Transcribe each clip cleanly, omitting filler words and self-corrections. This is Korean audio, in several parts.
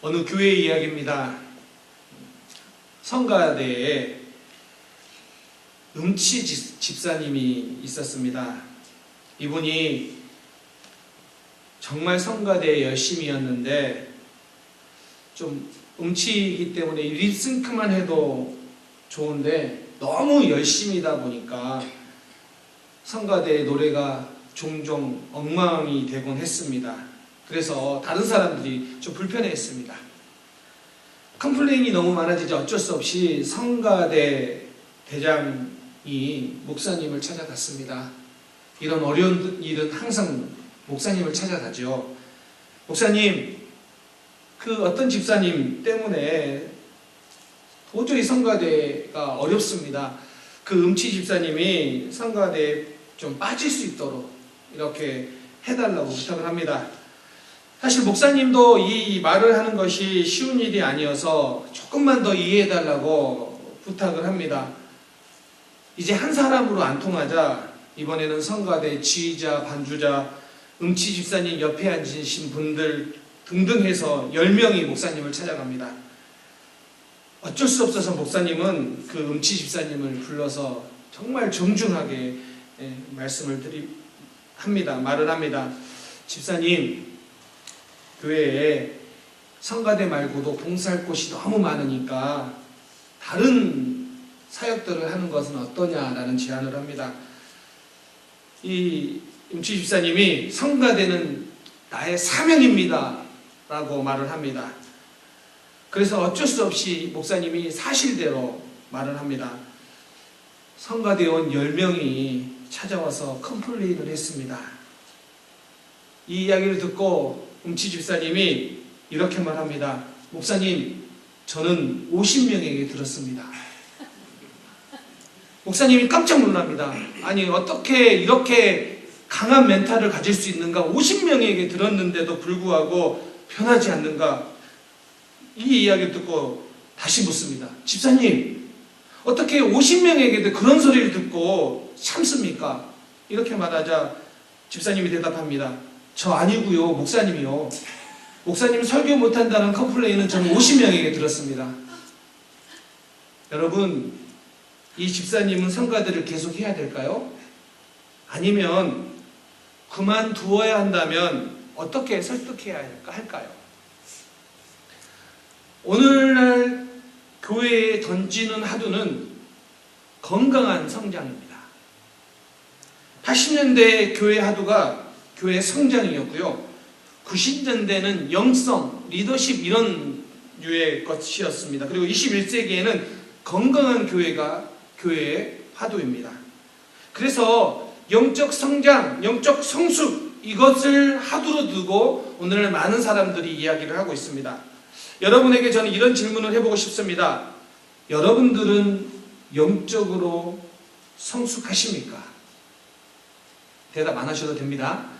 어느 교회 이야기입니다. 성가대에 음치 집사님이 있었습니다. 이분이 정말 성가대에 열심이었는데 좀 음치이기 때문에 립싱크만 해도 좋은데 너무 열심이다 보니까 성가대의 노래가 종종 엉망이 되곤 했습니다. 그래서 다른 사람들이 좀 불편해했습니다. 컴플레인이 너무 많아지지 어쩔 수 없이 성가대 대장이 목사님을 찾아갔습니다. 이런 어려운 일은 항상 목사님을 찾아가죠. 목사님, 그 어떤 집사님 때문에 도저히 성가대가 어렵습니다. 그 음치 집사님이 성가대에 좀 빠질 수 있도록 이렇게 해달라고 부탁을 합니다. 사실 목사님도 이 말을 하는 것이 쉬운 일이 아니어서 조금만 더 이해해달라고 부탁을 합니다. 이제 한 사람으로 안 통하자 이번에는 성가대 지휘자, 반주자, 음치 집사님 옆에 앉으신 분들 등등 해서 10명이 목사님을 찾아갑니다. 어쩔 수 없어서 목사님은 그 음치 집사님을 불러서 정말 정중하게 말을 합니다. 집사님, 교회에 성가대 말고도 봉사할 곳이 너무 많으니까 다른 사역들을 하는 것은 어떠냐라는 제안을 합니다. 이 음치 집사님이 성가대는 나의 사명입니다 라고 말을 합니다. 그래서 어쩔 수 없이 목사님이 사실대로 말을 합니다. 성가대원 10명이 찾아와서 컴플레인을 했습니다. 이 이야기를 듣고 음치 집사님이 이렇게 말합니다. 목사님, 저는 50명에게 들었습니다. 목사님이 깜짝 놀랍니다. 아니, 어떻게 이렇게 강한 멘탈을 가질 수 있는가? 50명에게 들었는데도 불구하고 변하지 않는가? 이 이야기를 듣고 다시 묻습니다. 집사님, 어떻게 50명에게도 그런 소리를 듣고 참습니까? 이렇게 말하자 집사님이 대답합니다. 저 아니고요, 목사님이요. 목사님 설교 못한다는 컴플레인은 저는 50명에게 들었습니다. 여러분, 이 집사님은 성가대를 계속 해야 될까요? 아니면 그만두어야 한다면 어떻게 설득해야 할까요? 오늘날 교회에 던지는 화두는 건강한 성장입니다. 80년대 교회 화두가 교회 성장이었고요. 90년대는 영성, 리더십 이런 류의 것이었습니다. 그리고 21세기에는 건강한 교회가 교회의 화두입니다. 그래서 영적 성장, 영적 성숙 이것을 화두로 두고 오늘날 많은 사람들이 이야기를 하고 있습니다. 여러분에게 저는 이런 질문을 해보고 싶습니다. 여러분들은 영적으로 성숙하십니까? 대답 안 하셔도 됩니다.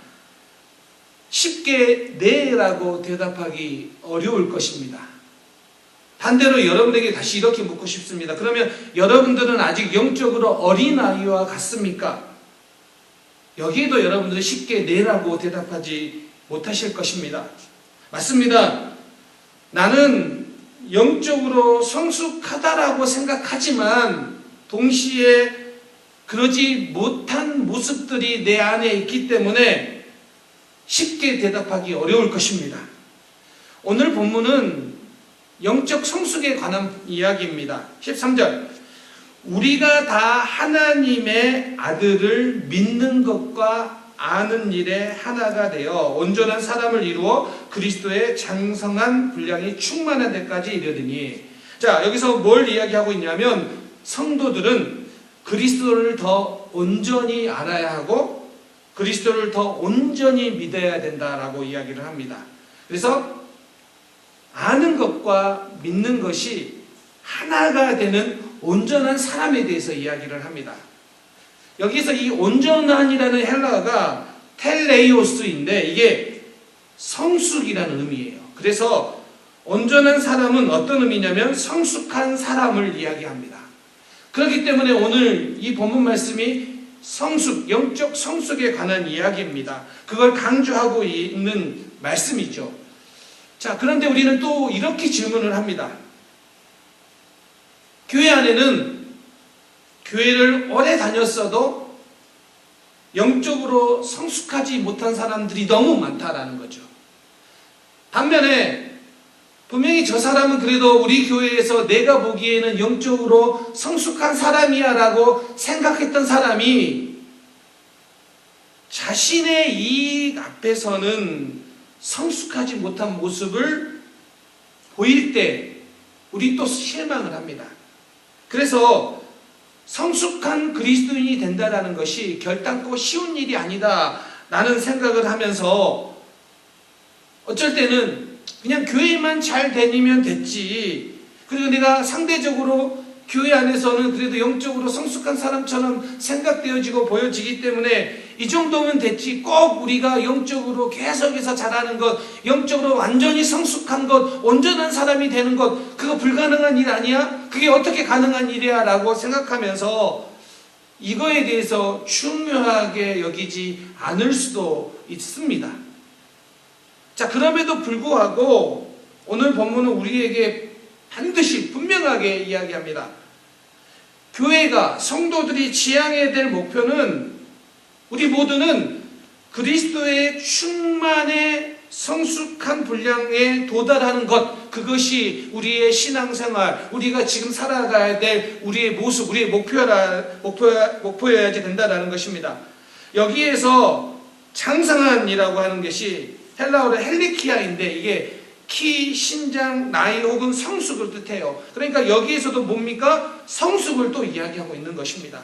쉽게 네라고 대답하기 어려울 것입니다. 반대로 여러분에게 다시 이렇게 묻고 싶습니다. 그러면 여러분들은 아직 영적으로 어린아이와 같습니까? 여기에도 여러분들은 쉽게 네라고 대답하지 못하실 것입니다. 맞습니다. 나는 영적으로 성숙하다라고 생각하지만 동시에 그러지 못한 모습들이 내 안에 있기 때문에 쉽게 대답하기 어려울 것입니다. 오늘 본문은 영적 성숙에 관한 이야기입니다. 13절, 우리가 다 하나님의 아들을 믿는 것과 아는 일에 하나가 되어 온전한 사람을 이루어 그리스도의 장성한 분량이 충만한 데까지 이르더니. 자, 여기서 뭘 이야기하고 있냐면 성도들은 그리스도를 더 온전히 알아야 하고 그리스도를 더 온전히 믿어야 된다라고 이야기를 합니다. 그래서 아는 것과 믿는 것이 하나가 되는 온전한 사람에 대해서 이야기를 합니다. 여기서 이 온전한이라는 헬라어가 텔레이오스인데 이게 성숙이라는 의미예요. 그래서 온전한 사람은 어떤 의미냐면 성숙한 사람을 이야기합니다. 그렇기 때문에 오늘 이 본문 말씀이 성숙, 영적 성숙에 관한 이야기입니다. 그걸 강조하고 있는 말씀이죠. 자, 그런데 우리는 또 이렇게 질문을 합니다. 교회 안에는 교회를 오래 다녔어도 영적으로 성숙하지 못한 사람들이 너무 많다라는 거죠. 반면에 분명히 저 사람은 그래도 우리 교회에서 내가 보기에는 영적으로 성숙한 사람이야 라고 생각했던 사람이 자신의 이익 앞에서는 성숙하지 못한 모습을 보일 때 우리 또 실망을 합니다. 그래서 성숙한 그리스도인이 된다는 것이 결단코 쉬운 일이 아니다 라는 생각을 하면서 어쩔 때는 그냥 교회만 잘 다니면 됐지, 그리고 내가 상대적으로 교회 안에서는 그래도 영적으로 성숙한 사람처럼 생각되어지고 보여지기 때문에 이 정도면 됐지, 꼭 우리가 영적으로 계속해서 잘하는 것, 영적으로 완전히 성숙한 것, 온전한 사람이 되는 것, 그거 불가능한 일 아니야? 그게 어떻게 가능한 일이야? 라고 생각하면서 이거에 대해서 중요하게 여기지 않을 수도 있습니다. 자, 그럼에도 불구하고 오늘 본문은 우리에게 반드시 분명하게 이야기합니다. 교회가, 성도들이 지향해야 될 목표는 우리 모두는 그리스도의 충만의 성숙한 분량에 도달하는 것, 그것이 우리의 신앙생활, 우리가 지금 살아가야 될 우리의 모습, 우리의 목표여야지 된다는 것입니다. 여기에서 장성한이라고 하는 것이 헬라어로 헬리키아인데 이게 키, 신장, 나이 혹은 성숙을 뜻해요. 그러니까 여기에서도 뭡니까? 성숙을 또 이야기하고 있는 것입니다.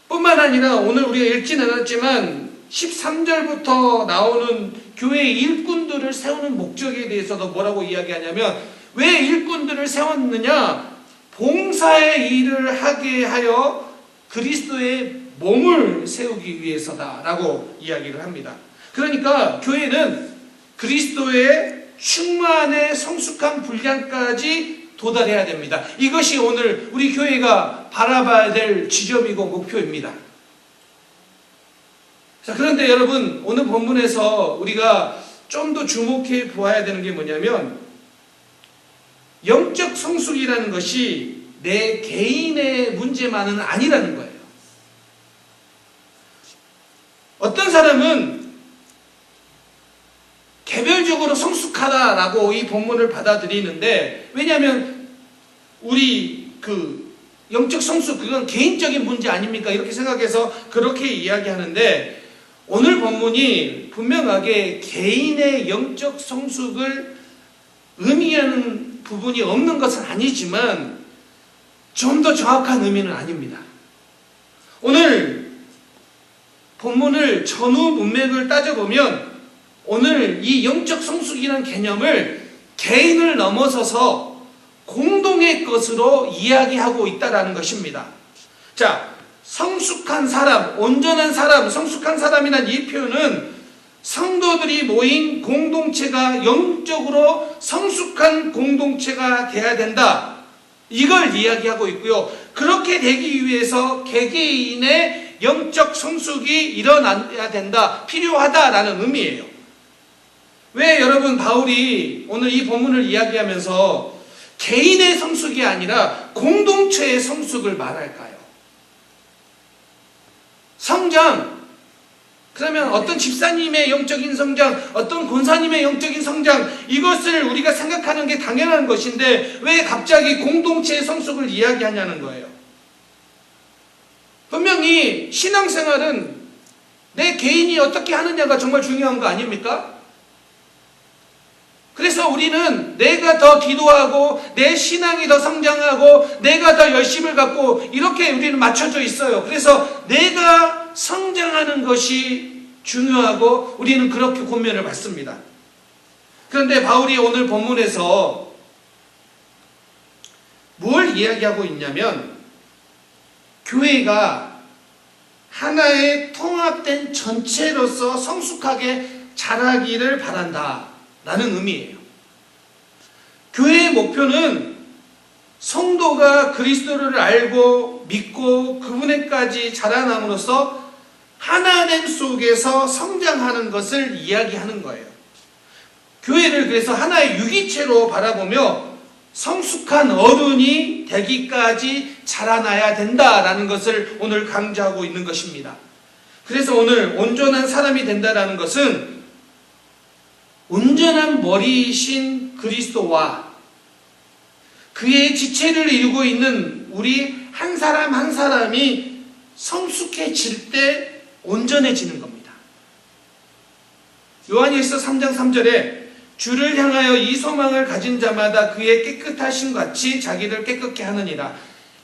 뿐만 아니라 오늘 우리가 읽진 않았지만 13절부터 나오는 교회의 일꾼들을 세우는 목적에 대해서도 뭐라고 이야기하냐면, 왜 일꾼들을 세웠느냐? 봉사의 일을 하게 하여 그리스도의 몸을 세우기 위해서다라고 이야기를 합니다. 그러니까 교회는 그리스도의 충만의 성숙한 분량까지 도달해야 됩니다. 이것이 오늘 우리 교회가 바라봐야 될 지점이고 목표입니다. 자, 그런데 여러분, 오늘 본문에서 우리가 좀 더 주목해 보아야 되는 게 뭐냐면, 영적 성숙이라는 것이 내 개인의 문제만은 아니라는 거예요. 어떤 사람은 개별적으로 성숙하다라고 이 본문을 받아들이는데, 왜냐하면 우리 영적 성숙, 그건 개인적인 문제 아닙니까? 이렇게 생각해서 그렇게 이야기하는데, 오늘 본문이 분명하게 개인의 영적 성숙을 의미하는 부분이 없는 것은 아니지만 좀 더 정확한 의미는 아닙니다. 오늘 본문을 전후 문맥을 따져보면 오늘 이 영적 성숙이라는 개념을 개인을 넘어서서 공동의 것으로 이야기하고 있다는 것입니다. 자, 성숙한 사람, 온전한 사람, 성숙한 사람이란 이 표현은 성도들이 모인 공동체가 영적으로 성숙한 공동체가 되어야 된다, 이걸 이야기하고 있고요. 그렇게 되기 위해서 개개인의 영적 성숙이 일어나야 된다, 필요하다라는 의미예요. 왜 여러분 바울이 오늘 이 본문을 이야기하면서 개인의 성숙이 아니라 공동체의 성숙을 말할까요? 성장, 그러면 어떤 집사님의 영적인 성장, 어떤 권사님의 영적인 성장, 이것을 우리가 생각하는 게 당연한 것인데 왜 갑자기 공동체의 성숙을 이야기하냐는 거예요. 분명히 신앙생활은 내 개인이 어떻게 하느냐가 정말 중요한 거 아닙니까? 그래서 우리는 내가 더 기도하고 내 신앙이 더 성장하고 내가 더 열심을 갖고 이렇게 우리는 맞춰져 있어요. 그래서 내가 성장하는 것이 중요하고 우리는 그렇게 권면을 받습니다. 그런데 바울이 오늘 본문에서 뭘 이야기하고 있냐면, 교회가 하나의 통합된 전체로서 성숙하게 자라기를 바란다 라는 의미예요. 교회의 목표는 성도가 그리스도를 알고 믿고 그분에까지 자라남으로써 하나됨 속에서 성장하는 것을 이야기하는 거예요. 교회를 그래서 하나의 유기체로 바라보며 성숙한 어른이 되기까지 자라나야 된다라는 것을 오늘 강조하고 있는 것입니다. 그래서 오늘 온전한 사람이 된다라는 것은 온전한 머리이신 그리스도와 그의 지체를 이루고 있는 우리 한 사람 한 사람이 성숙해질 때 온전해지는 겁니다. 요한일서 3장 3절에 주를 향하여 이 소망을 가진 자마다 그의 깨끗하심 같이 자기를 깨끗게 하느니라.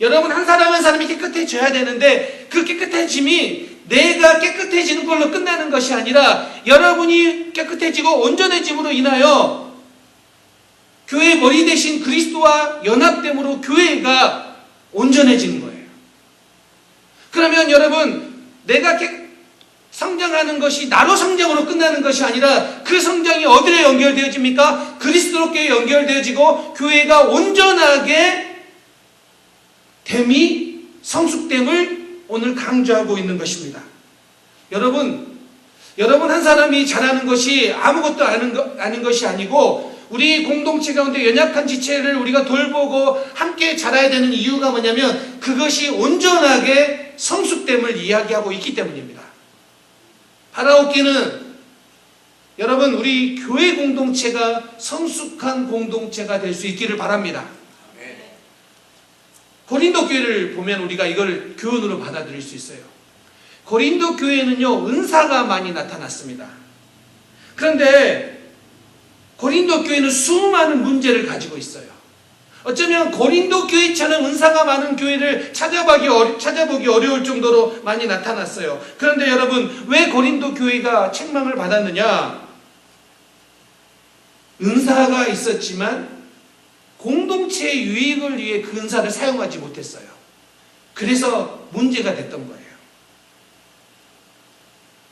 여러분, 한 사람 한 사람이 깨끗해져야 되는데 그 깨끗해짐이 내가 깨끗해지는 걸로 끝나는 것이 아니라 여러분이 깨끗해지고 온전해짐으로 인하여 교회의 머리 대신 그리스도와 연합됨으로 교회가 온전해지는 거예요. 그러면 여러분, 내가 성장하는 것이 나로 성장으로 끝나는 것이 아니라 그 성장이 어디로 연결되어집니까? 그리스도께 연결되어지고 교회가 온전하게 됨이 성숙됨을 오늘 강조하고 있는 것입니다. 여러분 한 사람이 잘하는 것이 아무것도 아닌 것이 아니고 우리 공동체 가운데 연약한 지체를 우리가 돌보고 함께 자라야 되는 이유가 뭐냐면 그것이 온전하게 성숙됨을 이야기하고 있기 때문입니다. 바라옵기는 여러분, 우리 교회 공동체가 성숙한 공동체가 될 수 있기를 바랍니다. 고린도 교회를 보면 우리가 이걸 교훈으로 받아들일 수 있어요. 고린도 교회는요, 은사가 많이 나타났습니다. 그런데 고린도 교회는 수많은 문제를 가지고 있어요. 어쩌면 고린도 교회처럼 은사가 많은 교회를 찾아보기 어려울 정도로 많이 나타났어요. 그런데 여러분, 왜 고린도 교회가 책망을 받았느냐? 은사가 있었지만 공동체의 유익을 위해 그 은사를 사용하지 못했어요. 그래서 문제가 됐던 거예요.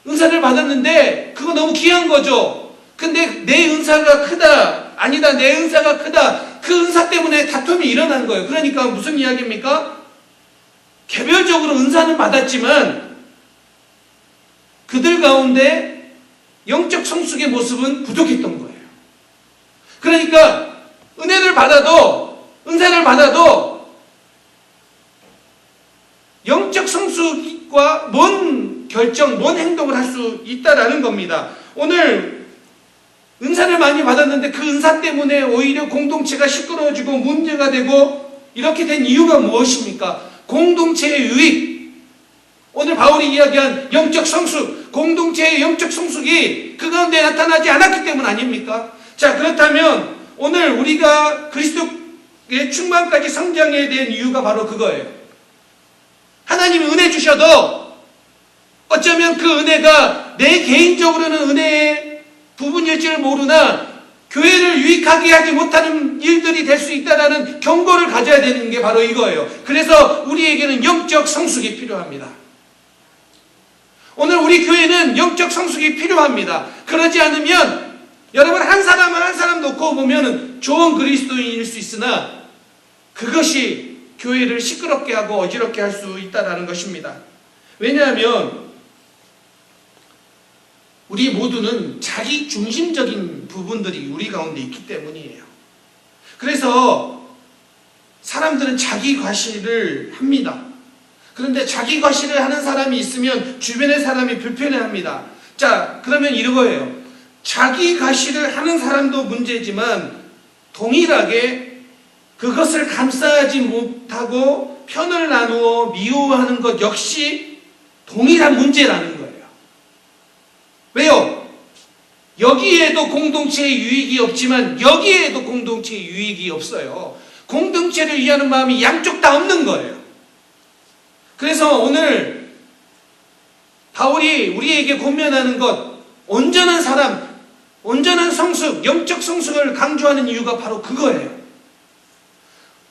은사를 받았는데 그거 너무 귀한 거죠. 근데 내 은사가 크다, 아니다, 내 은사가 크다, 그 은사 때문에 다툼이 일어난 거예요. 그러니까 무슨 이야기입니까? 개별적으로 은사는 받았지만 그들 가운데 영적 성숙의 모습은 부족했던 거예요. 그러니까 은사를 받아도 영적 성숙과 뭔 행동을 할 수 있다라는 겁니다. 오늘 은사를 많이 받았는데 그 은사 때문에 오히려 공동체가 시끄러워지고 문제가 되고 이렇게 된 이유가 무엇입니까? 공동체의 유익. 오늘 바울이 이야기한 영적 성숙, 공동체의 영적 성숙이 그 가운데 나타나지 않았기 때문 아닙니까? 자, 그렇다면 오늘 우리가 그리스도의 충만까지 성장해야 된 이유가 바로 그거예요. 하나님이 은혜 주셔도 어쩌면 그 은혜가 내 개인적으로는 은혜의 부분일지를 모르나 교회를 유익하게 하지 못하는 일들이 될 수 있다는 경고를 가져야 되는 게 바로 이거예요. 그래서 우리에게는 영적 성숙이 필요합니다. 오늘 우리 교회는 영적 성숙이 필요합니다. 그러지 않으면 여러분, 한 사람 놓고 보면 좋은 그리스도인일 수 있으나 그것이 교회를 시끄럽게 하고 어지럽게 할 수 있다는 것입니다. 왜냐하면 우리 모두는 자기 중심적인 부분들이 우리 가운데 있기 때문이에요. 그래서 사람들은 자기 과시를 합니다. 그런데 자기 과시를 하는 사람이 있으면 주변의 사람이 불편해합니다. 자, 그러면 이거예요. 자기 과시를 하는 사람도 문제지만 동일하게 그것을 감싸지 못하고 편을 나누어 미워하는 것 역시 동일한 문제라는 거예요. 왜요? 여기에도 공동체의 유익이 없지만 여기에도 공동체의 유익이 없어요. 공동체를 위하는 마음이 양쪽 다 없는 거예요. 그래서 오늘 바울이 우리에게 권면하는 것, 온전한 사람, 온전한 성숙, 영적 성숙을 강조하는 이유가 바로 그거예요.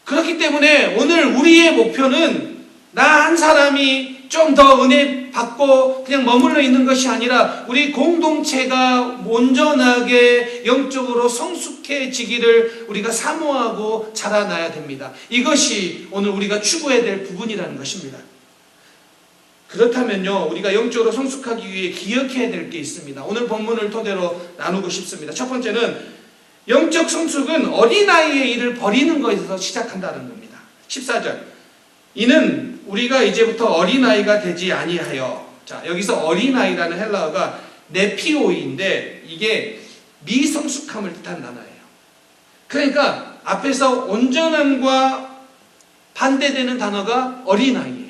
그렇기 때문에 오늘 우리의 목표는 나 한 사람이 좀 더 은혜 받고 그냥 머물러 있는 것이 아니라 우리 공동체가 온전하게 영적으로 성숙해지기를 우리가 사모하고 자라나야 됩니다. 이것이 오늘 우리가 추구해야 될 부분이라는 것입니다. 그렇다면요, 우리가 영적으로 성숙하기 위해 기억해야 될 게 있습니다. 오늘 본문을 토대로 나누고 싶습니다. 첫 번째는 영적 성숙은 어린아이의 일을 버리는 것에서 시작한다는 겁니다. 14절. 이는 우리가 이제부터 어린아이가 되지 아니하여. 자, 여기서 어린아이라는 헬라어가 네피오이인데 이게 미성숙함을 뜻한 단어예요. 그러니까 앞에서 온전함과 반대되는 단어가 어린아이예요.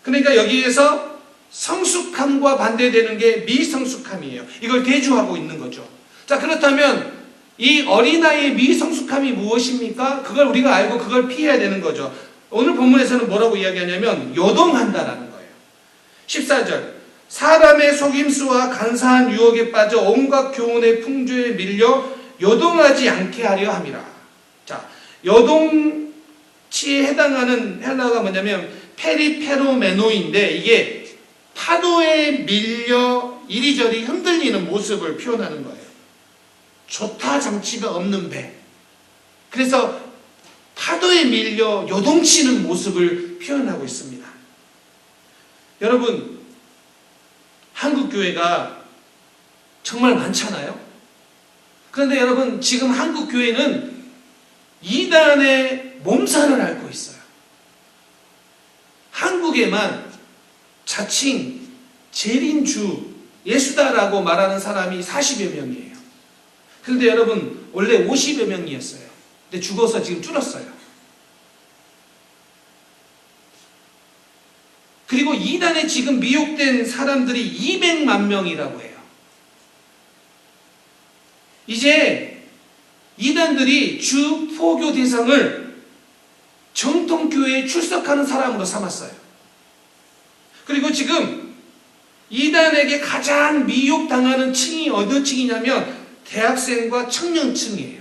그러니까 여기에서 성숙함과 반대되는 게 미성숙함이에요. 이걸 대조하고 있는 거죠. 자, 그렇다면 이 어린아이의 미성숙함이 무엇입니까? 그걸 우리가 알고 그걸 피해야 되는 거죠. 오늘 본문에서는 뭐라고 이야기하냐면 요동한다라는 거예요. 14절. 사람의 속임수와 간사한 유혹에 빠져 온갖 교훈의 풍조에 밀려 요동하지 않게 하려 함이라. 자, 요동치에 해당하는 헬라어가 뭐냐면 페리페로메노인데 이게 파도에 밀려 이리저리 흔들리는 모습을 표현하는 거예요. 조타 장치가 없는 배. 그래서 파도에 밀려 요동치는 모습을 표현하고 있습니다. 여러분, 한국 교회가 정말 많잖아요. 그런데 여러분, 지금 한국 교회는 이단의 몸살을 앓고 있어요. 한국에만 자칭 재림주 예수다라고 말하는 사람이 40여 명이에요. 그런데 여러분, 원래 50여 명이었어요. 근데 죽어서 지금 줄었어요. 그리고 이단에 지금 미혹된 사람들이 200만 명이라고 해요. 이제 이단들이 주 포교 대상을 정통교회에 출석하는 사람으로 삼았어요. 그리고 지금 이단에게 가장 미혹당하는 층이 어느 층이냐면 대학생과 청년층이에요.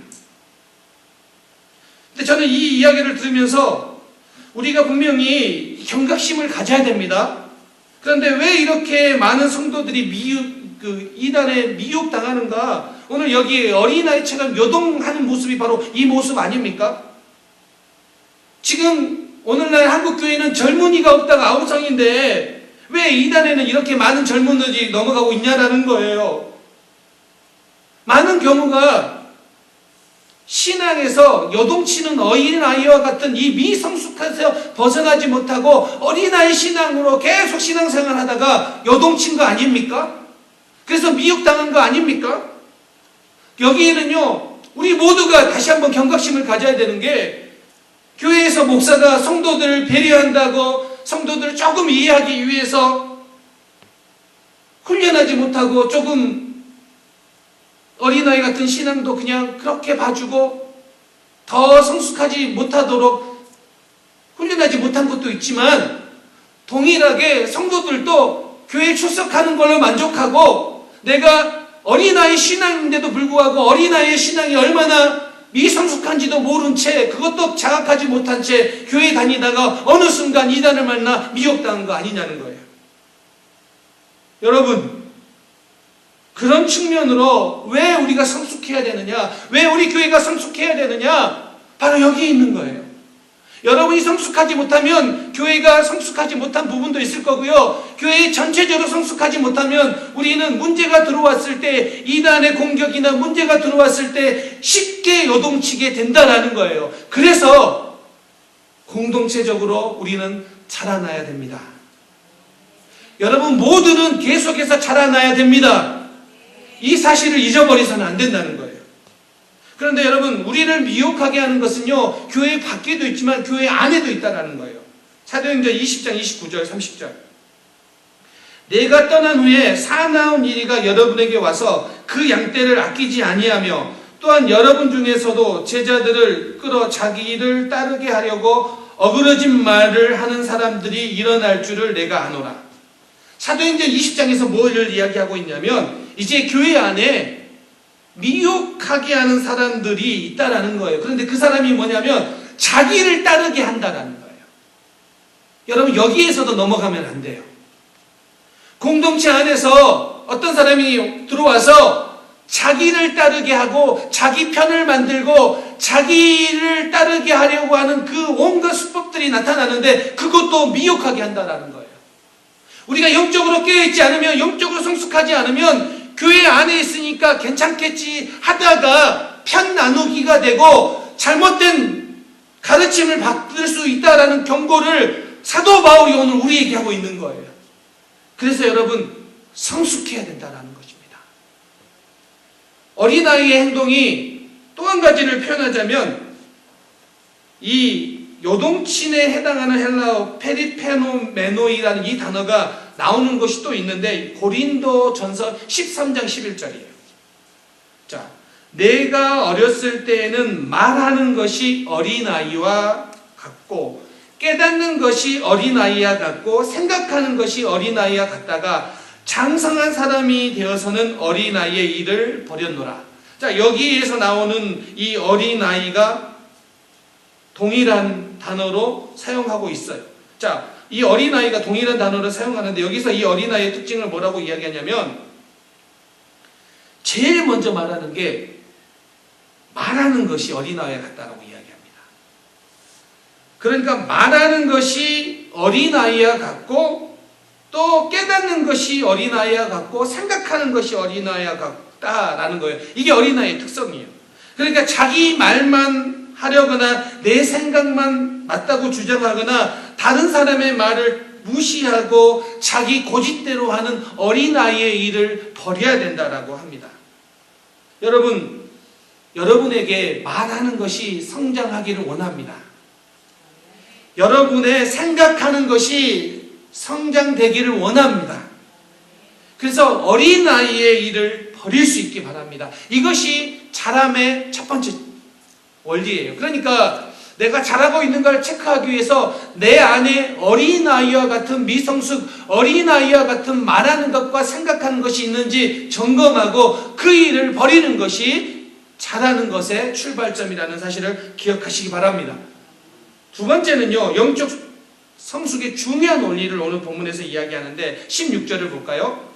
근데 저는 이 이야기를 들으면서 우리가 분명히 경각심을 가져야 됩니다. 그런데 왜 이렇게 많은 성도들이 이단에 미혹당하는가? 오늘 여기 어린아이처럼 요동하는 모습이 바로 이 모습 아닙니까? 지금 오늘날 한국교회는 젊은이가 없다가 아우성인데 왜 이단에는 이렇게 많은 젊은이들이 넘어가고 있냐라는 거예요. 많은 경우가 신앙에서 요동치는 어린아이와 같은 이 미성숙해서 벗어나지 못하고 어린아이 신앙으로 계속 신앙생활 하다가 요동친 거 아닙니까? 그래서 미혹당한 거 아닙니까? 여기에는요, 우리 모두가 다시 한번 경각심을 가져야 되는 게 교회에서 목사가 성도들을 배려한다고 성도들을 조금 이해하기 위해서 훈련하지 못하고 조금 어린아이 같은 신앙도 그냥 그렇게 봐주고 더 성숙하지 못하도록 훈련하지 못한 것도 있지만 동일하게 성도들도 교회에 출석하는 걸로 만족하고 내가 어린아이 신앙인데도 불구하고 어린아이의 신앙이 얼마나 미성숙한지도 모른 채 그것도 자각하지 못한 채 교회 다니다가 어느 순간 이단을 만나 미혹당한 거 아니냐는 거예요. 여러분, 그런 측면으로 왜 우리가 성숙해야 되느냐, 왜 우리 교회가 성숙해야 되느냐, 바로 여기 있는 거예요. 여러분이 성숙하지 못하면 교회가 성숙하지 못한 부분도 있을 거고요. 교회 전체적으로 성숙하지 못하면 우리는 문제가 들어왔을 때 이단의 공격이나 문제가 들어왔을 때 쉽게 요동치게 된다라는 거예요. 그래서 공동체적으로 우리는 자라나야 됩니다. 여러분 모두는 계속해서 자라나야 됩니다. 이 사실을 잊어버리서는 안 된다는 거예요. 그런데 여러분, 우리를 미혹하게 하는 것은요, 교회 밖에도 있지만 교회 안에도 있다는 거예요. 사도행전 20장 29절 30절. 내가 떠난 후에 사나운 이리가 여러분에게 와서 그 양떼를 아끼지 아니하며 또한 여러분 중에서도 제자들을 끌어 자기 일을 따르게 하려고 어그러진 말을 하는 사람들이 일어날 줄을 내가 아노라. 사도행전 20장에서 뭘 이야기하고 있냐면 이제 교회 안에 미혹하게 하는 사람들이 있다라는 거예요. 그런데 그 사람이 뭐냐면 자기를 따르게 한다라는 거예요. 여러분, 여기에서도 넘어가면 안 돼요. 공동체 안에서 어떤 사람이 들어와서 자기를 따르게 하고 자기 편을 만들고 자기를 따르게 하려고 하는 그 온갖 수법들이 나타나는데 그것도 미혹하게 한다라는 거예요. 우리가 영적으로 깨어있지 않으면, 영적으로 성숙하지 않으면 교회 안에 있으니까 괜찮겠지 하다가 편 나누기가 되고 잘못된 가르침을 받을 수 있다라는 경고를 사도 바울이 오늘 우리에게 하고 있는 거예요. 그래서 여러분, 성숙해야 된다는 것입니다. 어린아이의 행동이 또 한 가지를 표현하자면, 이 요동친에 해당하는 헬라어 페리페노메노이라는 이 단어가 나오는 것이 또 있는데, 고린도전서 13장 11절이에요. 자, 내가 어렸을 때에는 말하는 것이 어린아이와 같고, 깨닫는 것이 어린아이와 같고, 생각하는 것이 어린아이와 같다가 장성한 사람이 되어서는 어린아이의 일을 버렸노라. 자, 여기에서 나오는 이 어린아이가 동일한 단어로 사용하고 있어요. 자, 이 어린아이가 동일한 단어를 사용하는데, 여기서 이 어린아이의 특징을 뭐라고 이야기하냐면, 제일 먼저 말하는 게 말하는 것이 어린아이와 같다라고 이야기합니다. 그러니까 말하는 것이 어린아이와 같고, 또 깨닫는 것이 어린아이와 같고, 생각하는 것이 어린아이와 같다라는 거예요. 이게 어린아이의 특성이에요. 그러니까 자기 말만 하려거나 내 생각만 맞다고 주장하거나 다른 사람의 말을 무시하고 자기 고집대로 하는 어린아이의 일을 버려야 된다라고 합니다. 여러분, 여러분에게 말하는 것이 성장하기를 원합니다. 여러분의 생각하는 것이 성장되기를 원합니다. 그래서 어린아이의 일을 버릴 수 있기 바랍니다. 이것이 자람의 첫 번째 원리예요. 그러니까 내가 잘하고 있는가를 체크하기 위해서 내 안에 어린아이와 같은 미성숙, 어린아이와 같은 말하는 것과 생각하는 것이 있는지 점검하고 그 일을 버리는 것이 잘하는 것의 출발점이라는 사실을 기억하시기 바랍니다. 두 번째는요, 영적 성숙의 중요한 원리를 오늘 본문에서 이야기하는데 16절을 볼까요?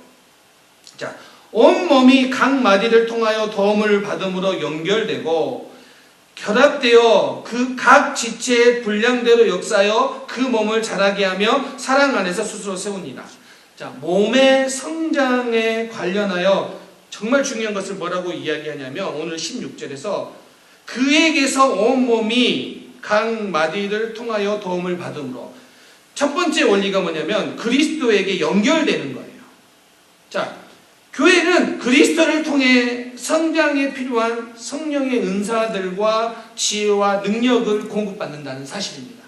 자, 온몸이 각 마디를 통하여 도움을 받음으로 연결되고 결합되어 그 각 지체의 분량대로 역사하여 그 몸을 자라게 하며 사랑 안에서 스스로 세웁니다. 자, 몸의 성장에 관련하여 정말 중요한 것을 뭐라고 이야기하냐면, 오늘 16절에서 그에게서 온몸이 각 마디를 통하여 도움을 받음으로, 첫 번째 원리가 뭐냐면 그리스도에게 연결되는 거예요. 자, 교회는 그리스도를 통해 성장에 필요한 성령의 은사들과 지혜와 능력을 공급받는다는 사실입니다.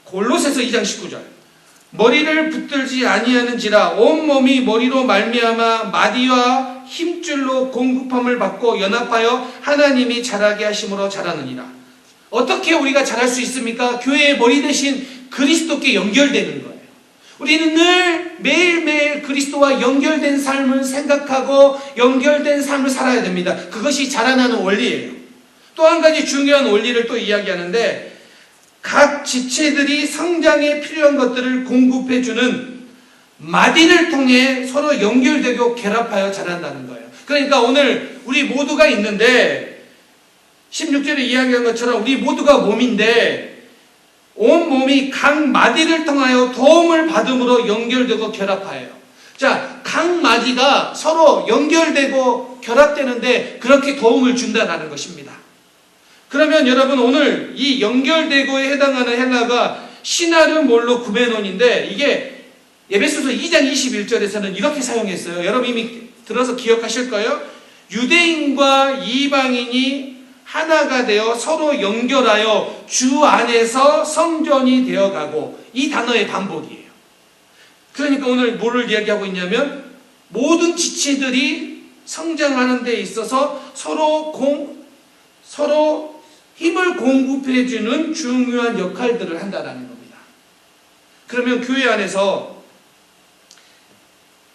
골로새서 2장 19절, 머리를 붙들지 아니하는지라 온몸이 머리로 말미암아 마디와 힘줄로 공급함을 받고 연합하여 하나님이 자라게 하심으로 자라느니라. 어떻게 우리가 자랄 수 있습니까? 교회의 머리 대신 그리스도께 연결되는 거예요. 우리는 늘 매일매일 그리스도와 연결된 삶을 생각하고 연결된 삶을 살아야 됩니다. 그것이 자라나는 원리예요. 또 한 가지 중요한 원리를 또 이야기하는데, 각 지체들이 성장에 필요한 것들을 공급해주는 마디를 통해 서로 연결되고 결합하여 자란다는 거예요. 그러니까 오늘 우리 모두가 있는데 16절에 이야기한 것처럼 우리 모두가 몸인데 온 몸이 각 마디를 통하여 도움을 받음으로 연결되고 결합하여요. 자, 각 마디가 서로 연결되고 결합되는데 그렇게 도움을 준다는 것입니다. 그러면 여러분, 오늘 이 연결되고에 해당하는 헬라가 시나르 몰로 구메논인데, 이게 에베소서 2장 21절에서는 이렇게 사용했어요. 여러분 이미 들어서 기억하실 거예요. 유대인과 이방인이 하나가 되어 서로 연결하여 주 안에서 성전이 되어가고, 이 단어의 반복이에요. 그러니까 오늘 뭐를 이야기하고 있냐면, 모든 지체들이 성장하는 데 있어서 서로 힘을 공급해주는 중요한 역할들을 한다는 겁니다. 그러면 교회 안에서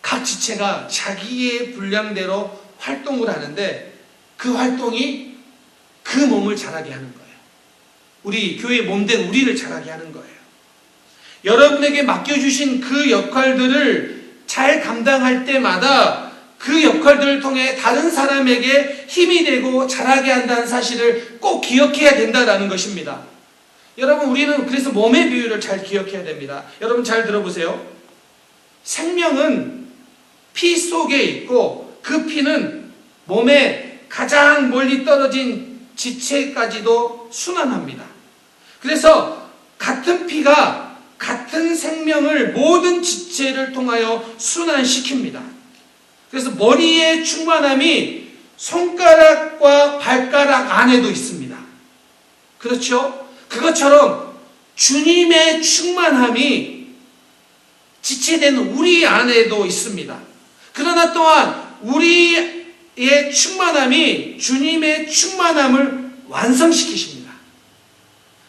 각 지체가 자기의 분량대로 활동을 하는데, 그 활동이 그 몸을 자라게 하는 거예요. 우리 교회 몸된 우리를 자라게 하는 거예요. 여러분에게 맡겨주신 그 역할들을 잘 감당할 때마다 그 역할들을 통해 다른 사람에게 힘이 되고 자라게 한다는 사실을 꼭 기억해야 된다는 것입니다. 여러분, 우리는 그래서 몸의 비유를 잘 기억해야 됩니다. 여러분 잘 들어보세요. 생명은 피 속에 있고 그 피는 몸에 가장 멀리 떨어진 지체까지도 순환합니다. 그래서 같은 피가 같은 생명을 모든 지체를 통하여 순환시킵니다. 그래서 머리의 충만함이 손가락과 발가락 안에도 있습니다. 그렇죠? 그것처럼 주님의 충만함이 지체된 우리 안에도 있습니다. 그러나 또한 우리의 충만함이 주님의 충만함을 완성시키십니다.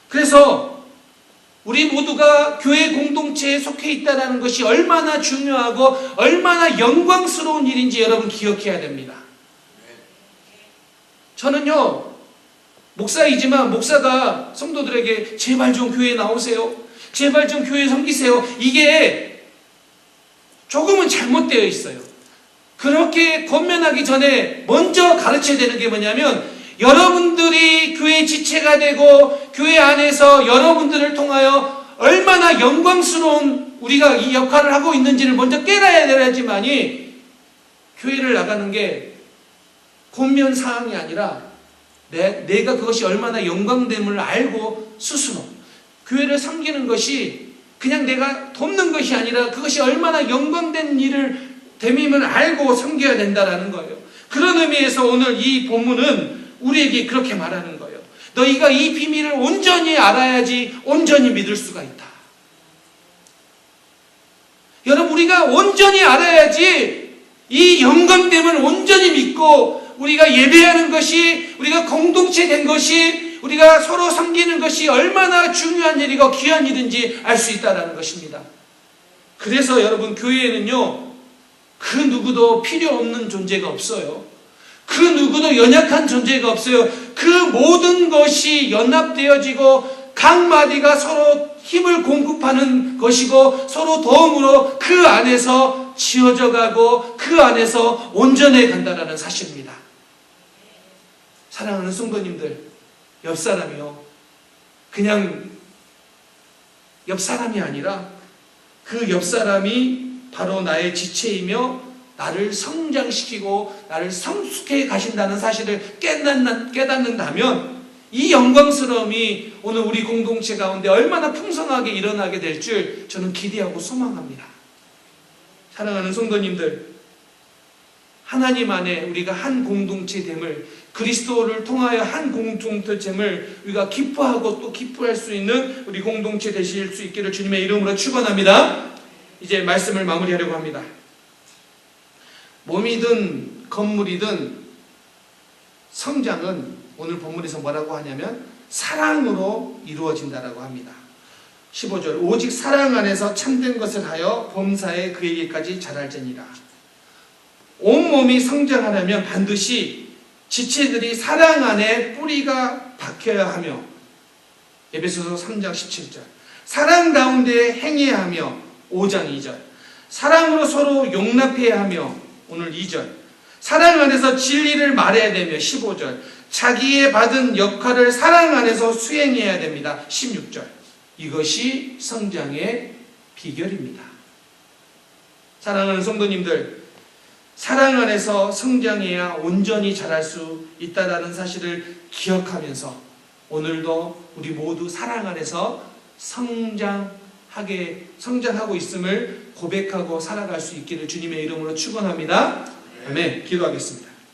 그래서 우리 모두가 교회 공동체에 속해 있다는 것이 얼마나 중요하고 얼마나 영광스러운 일인지 여러분 기억해야 됩니다. 저는요, 목사이지만 목사가 성도들에게 제발 좀 교회에 나오세요. 제발 좀 교회에 섬기세요. 이게 조금은 잘못되어 있어요. 그렇게 권면하기 전에 먼저 가르쳐야 되는 게 뭐냐면 여러분들이 교회 지체가 되고 교회 안에서 여러분들을 통하여 얼마나 영광스러운 우리가 이 역할을 하고 있는지를 먼저 깨달아야 되지만이 교회를 나가는 게 권면 사항이 아니라 내가 그것이 얼마나 영광됨을 알고 스스로 교회를 섬기는 것이 그냥 내가 돕는 것이 아니라 그것이 얼마나 영광된 일을 됨임을 알고 섬겨야 된다라는 거예요. 그런 의미에서 오늘 이 본문은 우리에게 그렇게 말하는 거예요. 너희가 이 비밀을 온전히 알아야지 온전히 믿을 수가 있다. 여러분, 우리가 온전히 알아야지 이 영광됨을 온전히 믿고 우리가 예배하는 것이, 우리가 공동체 된 것이, 우리가 서로 섬기는 것이 얼마나 중요한 일이고 귀한 일인지 알 수 있다는 것입니다. 그래서 여러분, 교회에는요, 그 누구도 필요 없는 존재가 없어요. 그 누구도 연약한 존재가 없어요. 그 모든 것이 연합되어지고 각 마디가 서로 힘을 공급하는 것이고 서로 도움으로 그 안에서 지어져 가고 그 안에서 온전해 간다는 사실입니다. 사랑하는 성도님들, 옆사람이요, 그냥 옆사람이 아니라 그 옆사람이 바로 나의 지체이며 나를 성장시키고 나를 성숙해 가신다는 사실을 깨닫는다면 이 영광스러움이 오늘 우리 공동체 가운데 얼마나 풍성하게 일어나게 될 줄 저는 기대하고 소망합니다. 사랑하는 성도님들, 하나님 안에 우리가 한 공동체됨을, 그리스도를 통하여 한 공동체됨을 우리가 기뻐하고 또 기뻐할 수 있는 우리 공동체 되실 수 있기를 주님의 이름으로 축원합니다. 이제 말씀을 마무리하려고 합니다. 몸이든 건물이든 성장은 오늘 본문에서 뭐라고 하냐면 사랑으로 이루어진다라고 합니다. 15절, 오직 사랑 안에서 참된 것을 하여 범사에 그에게까지 자랄지니라. 온몸이 성장하려면 반드시 지체들이 사랑 안에 뿌리가 박혀야 하며, 에베소서 3장 17절, 사랑 가운데 행해야 하며, 5장 2절, 사랑으로 서로 용납해야 하며, 오늘 2절, 사랑 안에서 진리를 말해야 되며, 15절, 자기의 받은 역할을 사랑 안에서 수행해야 됩니다. 16절. 이것이 성장의 비결입니다. 사랑하는 성도님들, 사랑 안에서 성장해야 온전히 자랄 수 있다는 사실을 기억하면서 오늘도 우리 모두 사랑 안에서 성장하고 있음을 고백하고 살아갈 수 있기를 주님의 이름으로 축원합니다. 아멘. 기도하겠습니다.